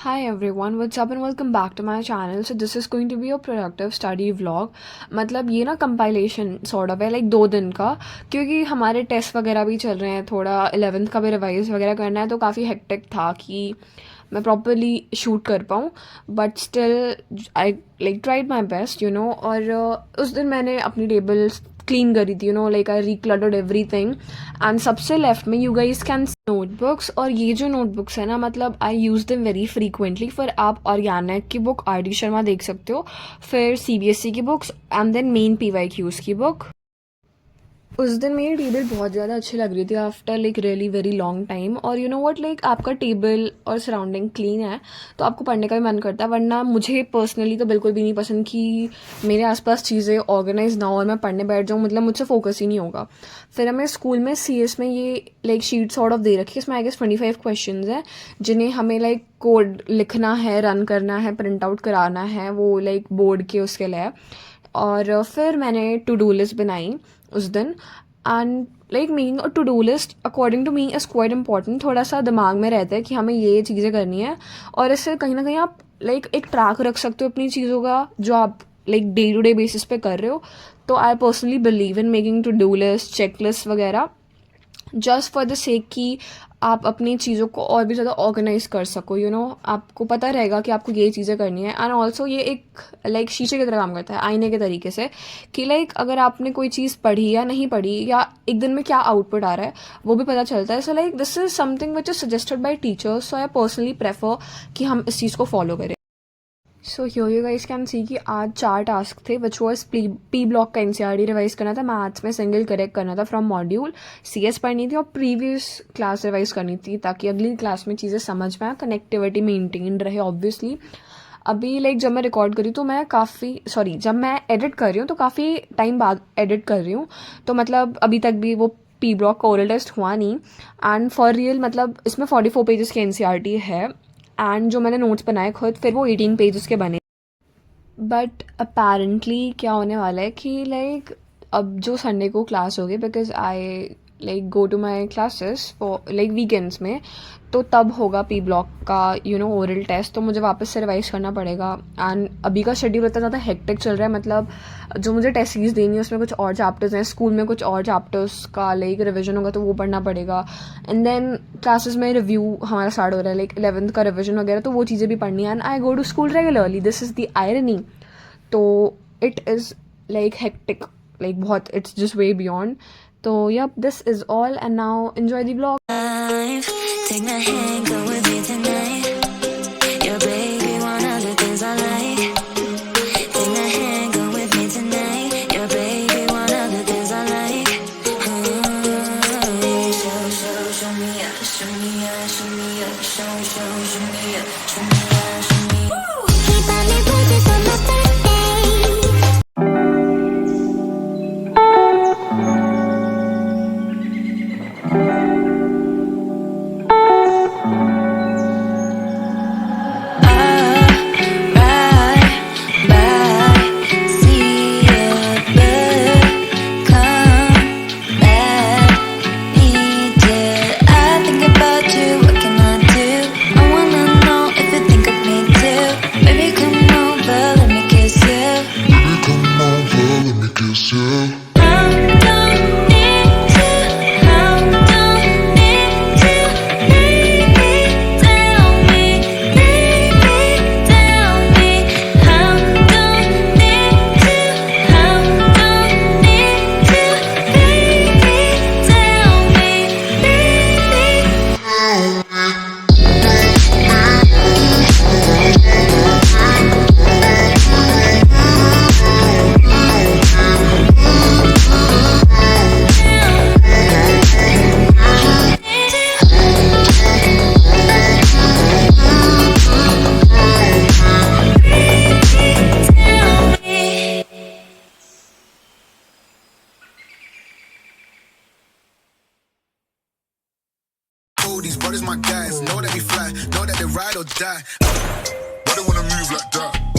Hi everyone, what's up and welcome back to my channel. So this is going to be a productive study vlog. मतलब ये ना compilation sort of है like 2 दिन का, क्योंकि हमारे टेस्ट वगैरह भी चल रहे हैं, थोड़ा 11th का भी रिवाइज वगैरह करना है, तो काफ़ी हेक्टिक था कि मैं प्रॉपरली शूट कर पाऊँ. But still I like tried my best और उस दिन मैंने अपनी टेबल क्लीन करी थी, लाइक आई रिक्लटर्ड एवरीथिंग. एंड सबसे लेफ्ट में यू गाइस कैन नोटबुक्स. और ये जो नोटबुक्स है ना, मतलब आई यूज़ देम वेरी फ्रीक्वेंटली. फिर आप ऑर्गेनिक की बुक आर डी शर्मा देख सकते हो, फिर CBSE की books and then main PYQs की बुक. उस दिन मेरी टेबल बहुत ज़्यादा अच्छी लग रही थी after like really very long time. और यू नो व्हाट, लाइक आपका टेबल और सराउंडिंग क्लीन है तो आपको पढ़ने का भी मन करता है, वरना मुझे पर्सनली तो बिल्कुल भी नहीं पसंद कि मेरे आसपास चीज़ें ऑर्गेनाइज ना हो और मैं पढ़ने बैठ जाऊँ, मतलब मुझसे फोकस ही नहीं होगा. फिर हमें स्कूल में CS में ये लाइक शीट सॉर्ट ऑफ दे रखी है. इसमें आई गेस 25 क्वेश्चन हैं जिन्हें हमें लाइक कोड लिखना है, रन करना है, प्रिंट आउट कराना है, वो लाइक बोर्ड के उसके लिए. और फिर मैंने टू डू लिस्ट बनाई उस दिन. And like making a to do list according to me is quite important. थोड़ा सा दिमाग में रहता है कि हमें ये चीज़ें करनी है, और इससे कहीं ना कहीं आप लाइक एक ट्रैक रख सकते हो अपनी चीज़ों का जो आप like day to day basis पे कर रहे हो. तो I personally believe in making to do list, checklist वगैरह, जस्ट फॉर द सेक कि आप अपनी चीज़ों को और भी ज़्यादा ऑर्गेनाइज कर सको. आपको पता रहेगा कि आपको ये चीज़ें करनी है. एंड ऑल्सो ये एक लाइक शीशे की तरह काम करता है, आईने के तरीके से, कि लाइक अगर आपने कोई चीज़ पढ़ी या नहीं पढ़ी, या एक दिन में क्या आउटपुट आ रहा है, वो भी पता चलता है. So like this is something which is suggested by teachers. So I personally prefer कि हम इस चीज़ को फॉलो करें. So here you guys can see कि आज 4 टास्क थे विच वॉज पी ब्लॉक का NCERT रिवाइज करना था, मैथ्स में सिंगल करेक्ट करना था फ्रॉम मॉड्यूल, CS पढ़नी थी और प्रीवियस क्लास रिवाइज करनी थी ताकि अगली क्लास में चीज़ें समझ में आए, कनेक्टिविटी मेंटेन रहे ऑब्वियसली. अभी लाइक जब मैं रिकॉर्ड करी तो मैं जब मैं एडिट कर रही हूँ तो काफ़ी टाइम बाद एडिट कर रही हूँ, तो मतलब अभी तक भी वो पी ब्लॉक का ओरल टेस्ट हुआ नहीं. एंड फॉर रियल मतलब इसमें 44 पेजेस की NCERT है. एंड जो मैंने नोट्स बनाए खुद, फिर वो 18 पेजेस के बने. बट अपेरेंटली क्या होने वाला है कि लाइक अब जो संडे को क्लास होगी, because I like go to my classes for like weekends में, तो तब होगा पी ब्लॉक का ओरल टेस्ट. तो मुझे वापस से रिवाइज करना पड़ेगा. एंड अभी का शेड्यूल इतना ज़्यादा हेक्टिक चल रहा है, मतलब जो मुझे टेस्ट सीरीज देनी है उसमें कुछ और चैप्टर्स हैं, स्कूल में कुछ और चैप्टर्स का लाइक रिविजन होगा तो वो पढ़ना पड़ेगा. एंड देन क्लासेस में रिव्यू हमारा स्टार्ट हो रहा है, लाइक 11th का रिविजन वगैरह, तो वो चीज़ें भी पढ़नी है. And I go to school regularly, this is the irony. तो it is like hectic, like बहुत, इट्स जस्ट वे बियॉन्ड. तो yep, this is all and now enjoy the vlog. Take my hand, go with me tonight. Your baby, one of the things I like. Take my hand, go with me tonight. Your baby, one of the things I like. Show me up, show me up, show me up, show me up, show me up, show me up. He bought me roses on my birthday. These brothers my guys, know that we fly, know that they ride or die. Why they wanna move like that?